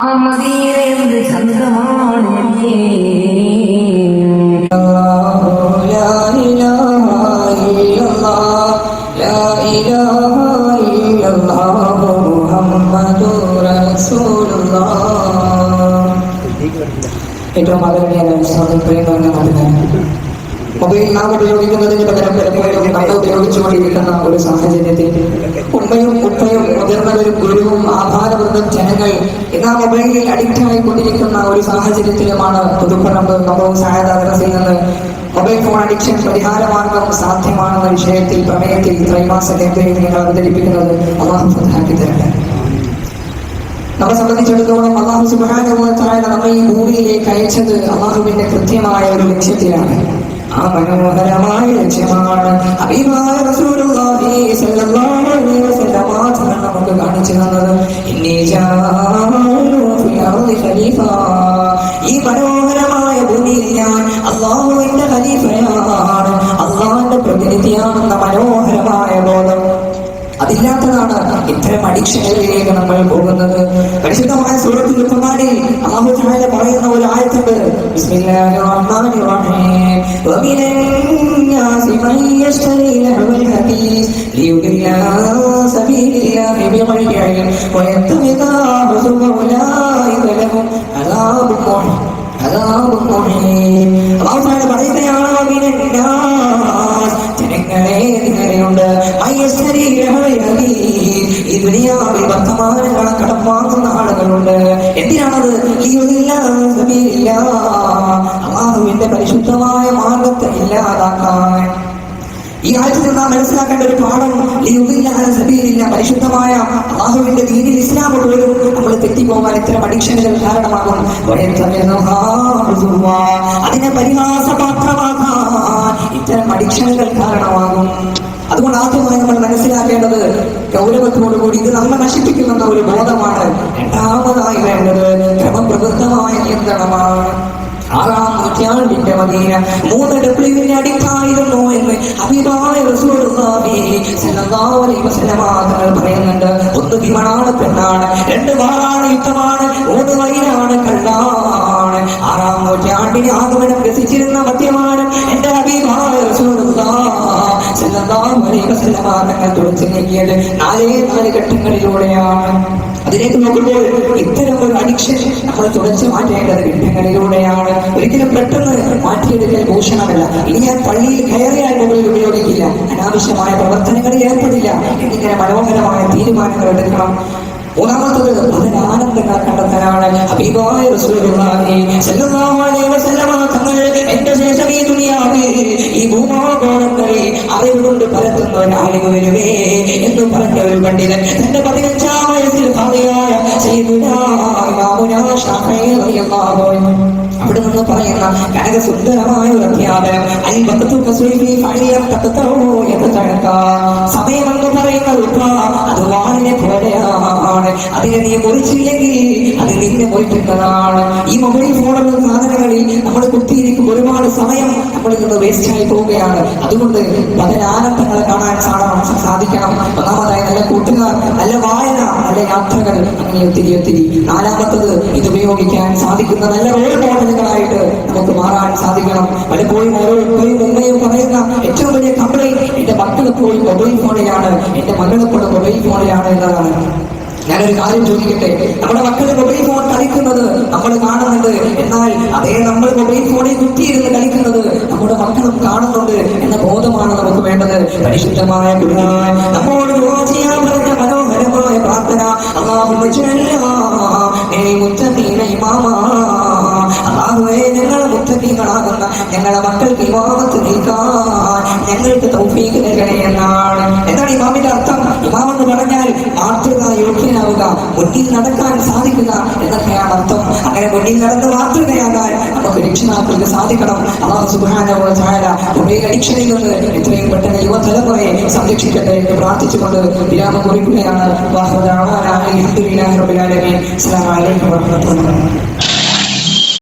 ആമദീനെന്ത് ചന്തമാണ് ഏറ്റവും ആദരണീയനായ മൊബൈൽ നാം ഉപയോഗിക്കുന്നതിന് പകരം പലപ്പോഴും നമ്മൾ ഉപയോഗിച്ചുകൊണ്ടിരിക്കുന്ന ഒരു സാഹചര്യത്തിൽ ഉമ്മയും ഉപ്പയും മുതിർന്നവരും ഗുരുവും ആധാരവൃന്ദം ജനങ്ങൾ എന്നാ മൊബൈലിൽ അഡിക്റ്റ് ആയിക്കൊണ്ടിരിക്കുന്ന ഒരു സാഹചര്യത്തിലുമാണ് പുതുപ്പറമ്പ് മൊബൈൽ സഹായതാരത്തിൽ നിന്ന് മൊബൈൽ ഫോൺ അഡിക്ഷൻ പരിഹാരമാർഗം സാധ്യമാണെന്ന വിഷയത്തിൽ പ്രമേയത്തിൽ ത്രൈമാസ ക്യാമ്പയിൻ നിങ്ങൾ അവതരിപ്പിക്കുന്നത് അല്ലാഹു ഫതഹാക്കി തരട്ടെ. നമ്മെ സംബന്ധിച്ചിടത്തോളം അല്ലാഹു സുബ്ഹാനഹു വ തആല നമ്മെ ഈ ഭൂമിയിലേക്ക് അയച്ചത് അല്ലാഹുവിന്റെ കൃത്യമായ ഒരു ലക്ഷ്യത്തിലാണ്. ആ മനോഹരമായ ലക്ഷ്യമാണ് ഹബീബായ റസൂലുള്ളാഹി സ്വല്ലല്ലാഹു അലൈഹി വസല്ലം നമുക്ക് കാണിച്ചു തന്നത്. ഇന്നീ ജാഅലു ഫിൽ അർളി ഖലീഫ, ഈ മനോഹരമായ ഭൂമിയിൽ ഞാൻ അല്ലാഹുവിന്റെ ഖലീഫയാണ്, അല്ലാഹുവിന്റെ പ്രതിനിധിയാണെന്ന മനോഹരമായ ബോധം അതില്ലാത്തതാണ് ഇത്തരം അഡിക്ഷനുകളിലേക്ക് നമ്മൾ പോകുന്നത്. പരിശുദ്ധമായ സൂറത്തുൽ ഖുർആനിൽ അല്ലാഹു തആല പറയുന്ന ഒരു ആയത്തുണ്ട്. ബിസ്മില്ലാഹിർ റഹ്മാനിർ റഹീം. വമിനന്നാസി മൻ യശ്തരി ലഹ്വൽ ഹദീസ് ലിയുദില്ല സബീലില്ലാഹി ബിഗൈരി ഇൽം വയത്തഖിദാ ഉലൈക ലഹും അദാബുൻ മുഹീൻ. അല്ലാഹു തആല പറയുകയാണ്, വമിനന്നാസ് ജനങ്ങളെ നിങ്ങളുണ്ട് ഈ ദുനിയാവിൽ വർത്തമാനങ്ങളെ കടം വാങ്ങുന്ന ആളുകളുണ്ട്. എന്തിനാണത്? അല്ലാഹുവിന്റെ പരിശുദ്ധമായ മാർഗത്തെ ഇല്ലാതാക്കാൻ. ഈ ആഴ്ചയിൽ നാം മനസ്സിലാക്കേണ്ട ഒരു പാഠം, പരിശുദ്ധമായ അല്ലാഹുവിന്റെ ദീനിൽ ഇസ്ലാം പോലും നമ്മൾ തെറ്റിപ്പോകാൻ ഇത്തരം അഡിക്ഷനുകൾ കാരണമാകും. അതിനെ പരിഹാസപാത്രമാക്കാൻ ഇത്തരം അഡിക്ഷനുകൾ കാരണമാകും. അതുകൊണ്ട് ആദ്യമായി നമ്മൾ മനസ്സിലാക്കേണ്ടത് ഗൗരവത്തോടുകൂടി ഇത് നമ്മെ നശിപ്പിക്കുമെന്ന ഒരു ബോധമാണ്. രണ്ടാമതായി വേണ്ടത് ക്രമപ്രവൃത്തമായ നിയന്ത്രണമാണ്. 6-ാം നൂറ്റാണ്ടിന്റെ മദീന 3 ഡബ്ല്യുവിന്റെ അടിക്കായിരുന്നു എന്ന് ഹബീബായ റസൂലുള്ളാഹി സ്വല്ലല്ലാഹു അലൈഹി വസല്ലം തങ്ങൾ പറയുന്നുണ്ട്. 1 വിമണാണ്, പെണ്ണാണ്, 2 വാറാണ്, യുദ്ധമാണ്, 3 വൈരാണ്, കള്ളാണ്. 6-ാം നൂറ്റാണ്ടിന് ആഗമനം രസിച്ചിരുന്ന മദ്യമാണ് എന്റെ ഹബീബായ റസൂലുള്ളാഹി സ്വല്ലല്ലാഹു അലൈഹി വസല്ലം തങ്ങൾ തുടച്ചു നീക്കിയത് 4 ഘട്ടങ്ങളിലൂടെയാണ്. അതിലേക്ക് നോക്കുമ്പോൾ ഇത്തരം ഒരു അഡിക്ഷൻ നമ്മൾ തുടച്ചു മാറ്റേണ്ടത് ഘട്ടങ്ങളിലൂടെയാണ്. ഒരിക്കലും പെട്ടെന്ന് മാറ്റിയെടുക്കൽ ഭൂഷണമല്ല. ഇനി ഞാൻ പള്ളിയിൽ കയറിയാൽ മൊബൈൽ ഉപയോഗിക്കില്ല, അനാവശ്യമായ പ്രവർത്തനങ്ങളിൽ ഏർപ്പെടില്ല എന്നിങ്ങനെ മനോഹരമായ തീരുമാനങ്ങൾ എടുക്കണം. മൂന്നാമത്തത് അതിന് ആനന്ദങ്ങൾ കണ്ടെത്താനാണ്. ഹബീബായ റസൂലുള്ളാഹി സ്വല്ലല്ലാഹു അലൈഹി വസല്ലം തങ്ങൾ എന്റെ ശേഷം ഈ ദുനിയാവിൽ ഈ ഭൂമാഗോളങ്ങളിൽ അറിവ് കൊണ്ട് പരത്തുന്ന ഒരാളിന് വരുവേ എന്ന് പറഞ്ഞ ഒരു പണ്ഡിതൻ തന്റെ 15-ാം വയസ്സിൽ ഭാവിയായ അവിടെ നിന്ന് പറയുന്ന കനക സുന്ദരമായ ഒരു അധ്യാപനം, സമയമെന്ന് പറയുന്ന അത് വാളിനെ പോലെയാണ്. അതിനെ നീ മുറിച്ചില്ലെങ്കിൽ അത് നിന്നെ മുറിക്കുന്നതാണ്. ഈ മൊബൈൽ ഫോണുള്ള സാധനങ്ങളിൽ നമ്മൾ കുത്തിയിരിക്കും ഒരുപാട് സമയം നമ്മളിൽ നിന്ന് വേസ്റ്റ് ആയി പോവുകയാണ്. അതുകൊണ്ട് അതിനാനന്ദങ്ങളെ കാണാൻ സാധിക്കണം. ഒന്നാമതായി നല്ല കൂട്ടുകാർ, നല്ല വായന, നല്ല യാത്രകൾ, അങ്ങനെ ഒത്തിരി ഒത്തിരി. 4-മത്തത് ഇത് ഉപയോഗിക്കാൻ സാധിക്കുന്ന നല്ല റോൾ മോഡലുകളായിട്ട് നമുക്ക് മാറാൻ സാധിക്കണം. പലപ്പോഴും ഓരോരുത്തരും ഉമ്മയും പറയുന്ന ഏറ്റവും വലിയ കംപ്ലൈന്റ് എന്റെ മക്കളെപ്പോഴും മൊബൈൽ ഫോണിലാണ്, എന്റെ മകളെപ്പോഴും മൊബൈൽ ഫോണിലാണ് എന്നതാണ്. ഞാനൊരു കാര്യം ചോദിക്കട്ടെ, നമ്മുടെ മക്കൾ മൊബൈൽ ഫോൺ കളിക്കുന്നത് നമ്മൾ കാണുന്നുണ്ട്, എന്നാൽ അതേ നമ്മൾ മൊബൈൽ ഫോണിൽ കുത്തിയിരുന്ന് കളിക്കുന്നത് നമ്മുടെ മക്കളും കാണുന്നുണ്ട് എന്ന ബോധമാണ് നമുക്ക് വേണ്ടത്. പരിശുദ്ധമായ ഖുർആൻ നമ്മോട് ദുആ ചെയ്യാൻ പറഞ്ഞ മനോഹരമായ പ്രാർത്ഥന, അല്ലാഹുമ്മ ജഅൽനാ മുത്തഖീന ഇമാമാ. അല്ലാഹുവേ, ഞങ്ങൾ മുത്തഖീകളാകുന്ന ഞങ്ങളുടെ മക്കൾക്ക് ഇമാമത്ത് നിൽക്കാൻ ഞങ്ങൾക്ക് തൗഫീഖ് നൽകണേ എന്നാണ്. എന്താണ് ഇമാമിന്റെ അർത്ഥം? ഇമാമെന്ന് പറഞ്ഞാൽ മാതൃകായോഗ്യനാവുക, മുന്നിൽ നടക്കാൻ സാധിക്കുക എന്നൊക്കെയാണ് അർത്ഥം. അങ്ങനെ മുന്നിൽ നടന്ന് മാതൃകയാകാൻ നമുക്ക് രക്ഷിതാക്കൾക്ക് സാധിക്കണം. അല്ലാഹു സുബ്ഹാനഹു വ തആല മൊബൈൽ അഡിക്ഷനിൽ നിന്ന് എത്രയും പെട്ടെന്ന് യുവതലമുറയെ സംരക്ഷിക്കട്ടെ എന്ന് പ്രാർത്ഥിച്ചുകൊണ്ട് വിരാമം കുറിക്കുകയാണ്. അൽഹംദുലില്ലാഹി റബ്ബിൽ ആലമീൻ. അസ്സലാമു അലൈക്കും വറഹ്മത്തുള്ളാഹി.